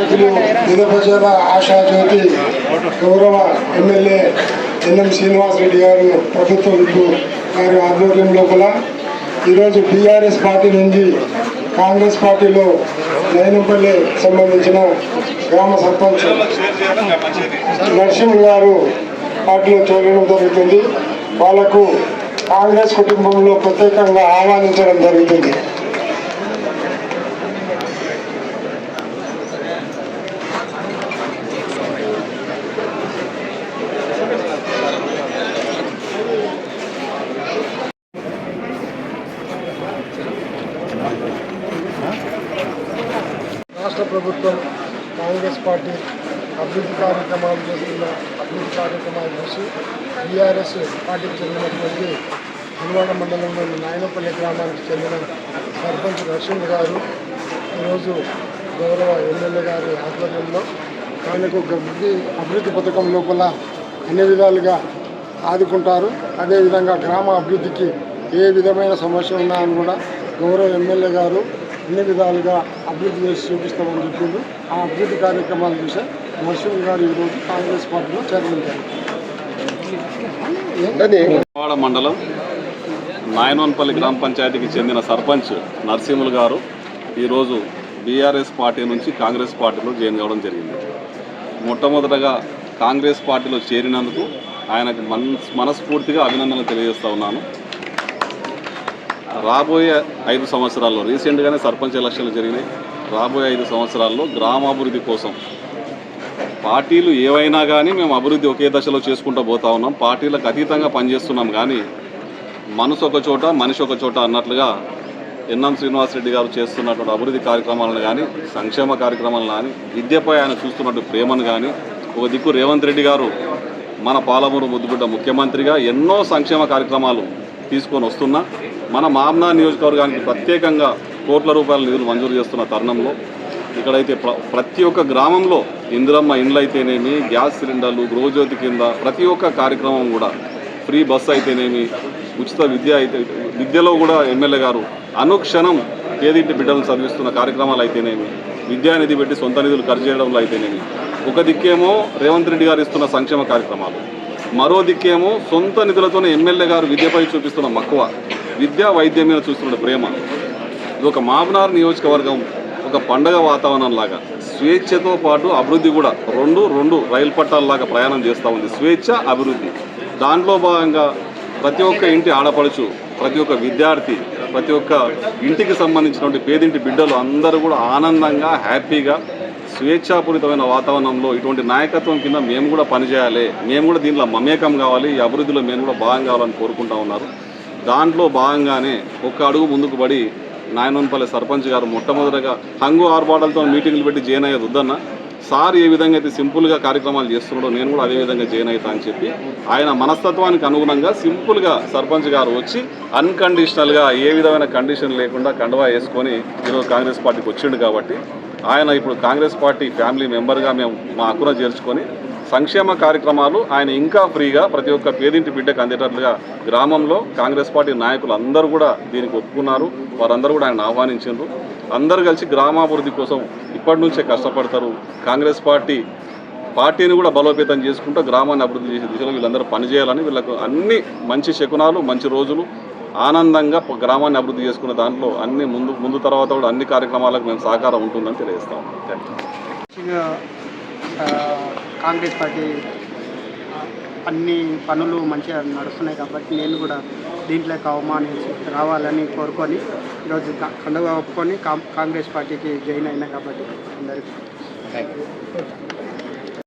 నాయకులు నిరపజల ఆశాజ్యోతి గౌరవ ఎమ్మెల్యే ఎన్ఎం శ్రీనివాసరెడ్డి గారు ప్రభుత్వ విప్పు గారి ఆధ్వర్యం లోపల ఈరోజు టీఆర్ఎస్ పార్టీ నుంచి కాంగ్రెస్ పార్టీలో నైనంపల్లి సంబంధించిన గ్రామ సర్పంచ్ నరసింహ గారు పార్టీలో చేరడం జరుగుతుంది. వాళ్లకు కాంగ్రెస్ కుటుంబంలో ప్రత్యేకంగా ఆహ్వానించడం జరుగుతుంది. రాష్ట్ర ప్రభుత్వం కాంగ్రెస్ పార్టీ అభివృద్ధి కార్యక్రమాలు చేస్తున్న అభివృద్ధి కార్యక్రమాలు చూసి టీఆర్ఎస్ పార్టీకి చెందినటువంటి హనుమాన మండలంలోని నాయనపల్లి గ్రామానికి చెందిన సర్పంచ్ నరసింహ గారు ఈరోజు గౌరవ ఎమ్మెల్యే గారి ఆధ్వర్యంలో ఆయనకు అభివృద్ధి పథకం లోపల అన్ని విధాలుగా ఆదుకుంటారు. అదేవిధంగా గ్రామ అభివృద్ధికి ఏ విధమైన సమస్య ఉన్నా అని కూడా గౌరవ ఎమ్మెల్యే గారు అన్ని విధాలుగా అభివృద్ధి చేసి చూపిస్తామని చెప్పిండు. ఆ అభివృద్ధి కార్యక్రమాలు చూసే నరసింహ గారు ఈరోజు కాంగ్రెస్ పార్టీలో చేరలించారు. మండలం నాయనోన్పల్లి గ్రామ పంచాయతీకి చెందిన సర్పంచ్ నరసింహులు గారు ఈరోజు బీఆర్ఎస్ పార్టీ నుంచి కాంగ్రెస్ పార్టీలో జాయిన్ కావడం జరిగింది. మొట్టమొదటగా కాంగ్రెస్ పార్టీలో చేరినందుకు ఆయనకు మనస్ఫూర్తిగా అభినందనలు తెలియజేస్తూ ఉన్నాను. రాబోయే 5 సంవత్సరాల్లో రీసెంట్గానే సర్పంచ్ ఎలక్షన్లు జరిగినాయి. రాబోయే 5 సంవత్సరాల్లో గ్రామాభివృద్ధి కోసం పార్టీలు ఏవైనా కానీ మేము అభివృద్ధి ఒకే దశలో చేసుకుంటూ పోతా ఉన్నాం. పార్టీలకు అతీతంగా పనిచేస్తున్నాం. కానీ మనసు ఒక చోట మనిషి ఒక చోట అన్నట్లుగా ఎన్ఎం శ్రీనివాసరెడ్డి గారు చేస్తున్నటువంటి అభివృద్ధి కార్యక్రమాలను కానీ సంక్షేమ కార్యక్రమాలను కానీ విద్యపై ఆయన చూస్తున్నట్టు ప్రేమను కానీ ఒక దిక్కు రేవంత్ రెడ్డి గారు మన పాలమూరు ముద్దుబిడ్డ ముఖ్యమంత్రిగా ఎన్నో సంక్షేమ కార్యక్రమాలు తీసుకొని వస్తున్నా మన మామ్నార్ నియోజకవర్గానికి ప్రత్యేకంగా కోట్ల రూపాయల నిధులు మంజూరు చేస్తున్న తరుణంలో ఇక్కడైతే ప్రతి ఒక్క గ్రామంలో ఇందిరమ్మ ఇండ్లు అయితేనేమి, గ్యాస్ సిలిండర్లు, గృహజ్యోతి కింద ప్రతి ఒక్క కార్యక్రమం కూడా ఫ్రీ బస్సు అయితేనేమి, ఉచిత విద్యలో కూడా ఎమ్మెల్యే గారు అనుక్షణం పేదింటి బిడ్డలను చదివిస్తున్న కార్యక్రమాలు అయితేనేమి, విద్యానిధి పెట్టి సొంత నిధులు ఖర్చు చేయడంలో అయితేనేమి, ఒక దిక్కేమో రేవంత్ రెడ్డి గారు ఇస్తున్న సంక్షేమ కార్యక్రమాలు, మరో దిక్కేమో సొంత నిధులతోనే ఎమ్మెల్యే గారు విద్యపై చూపిస్తున్న మక్కువ, విద్యా వైద్యం మీద చూస్తున్న ప్రేమ. ఇది ఒక మామ్నార్ నియోజకవర్గం ఒక పండగ వాతావరణం లాగా స్వేచ్ఛతో పాటు అభివృద్ధి కూడా రెండు రైలు పట్టాలలాగా ప్రయాణం చేస్తూ ఉంది. స్వేచ్ఛ, అభివృద్ధి. దాంట్లో భాగంగా ప్రతి ఒక్క ఇంటి ఆడపడుచు, ప్రతి ఒక్క విద్యార్థి, ప్రతి ఒక్క ఇంటికి సంబంధించినటువంటి పేదింటి బిడ్డలు అందరూ కూడా ఆనందంగా, హ్యాపీగా, స్వేచ్ఛాపూరితమైన వాతావరణంలో ఇటువంటి నాయకత్వం కింద మేము కూడా పనిచేయాలి, మేము కూడా దీంట్లో మమేకం కావాలి, ఈ అభివృద్ధిలో మేము కూడా భాగం కావాలని కోరుకుంటూ ఉన్నారు. దాంట్లో భాగంగానే ఒక్క అడుగు ముందుకు పడి నాయనోన్పల్లి సర్పంచ్ గారు మొట్టమొదటిగా హంగు ఆర్భాటాలతో మీటింగ్లు పెట్టి జాయిన్ అయ్యేది వద్దన్న సార్ ఏ విధంగా అయితే సింపుల్గా కార్యక్రమాలు చేస్తున్నాడో నేను కూడా అదే విధంగా జాయిన్ అవుతా అని చెప్పి ఆయన మనస్తత్వానికి అనుగుణంగా సింపుల్గా సర్పంచ్ గారు వచ్చి అన్కండిషనల్గా ఏ విధమైన కండిషన్ లేకుండా కండువా వేసుకొని ఈరోజు కాంగ్రెస్ పార్టీకి వచ్చిండు. కాబట్టి ఆయన ఇప్పుడు కాంగ్రెస్ పార్టీ ఫ్యామిలీ మెంబర్గా మేము మా హక్కున చేర్చుకొని సంక్షేమ కార్యక్రమాలు ఆయన ఇంకా ఫ్రీగా ప్రతి ఒక్క పేదింటి బిడ్డకు అందేటట్లుగా గ్రామంలో కాంగ్రెస్ పార్టీ నాయకులు అందరూ కూడా దీనికి ఒప్పుకున్నారు. వారందరూ కూడా ఆయన ఆహ్వానించారు. అందరూ కలిసి గ్రామాభివృద్ధి కోసం ఇప్పటి నుంచే కష్టపడతారు. కాంగ్రెస్ పార్టీని కూడా బలోపేతం చేసుకుంటూ గ్రామాన్ని అభివృద్ధి చేసే దిశలో వీళ్ళందరూ పనిచేయాలని, వీళ్ళకు అన్ని మంచి శకునాలు, మంచి రోజులు, ఆనందంగా గ్రామాన్ని అభివృద్ధి చేసుకునే దాంట్లో అన్ని ముందు తర్వాత కూడా అన్ని కార్యక్రమాలకు మేము సహకారం ఉంటుందని తెలియజేస్తాం. కాంగ్రెస్ పార్టీ అన్ని పనులు మంచిగా నడుస్తున్నాయి కాబట్టి నేను కూడా దీంట్లోకి అవమానించి రావాలని కోరుకొని ఈరోజు కండువా ఒప్పుకొని కాంగ్రెస్ పార్టీకి జాయిన్ అయినా కాబట్టి అందరికీ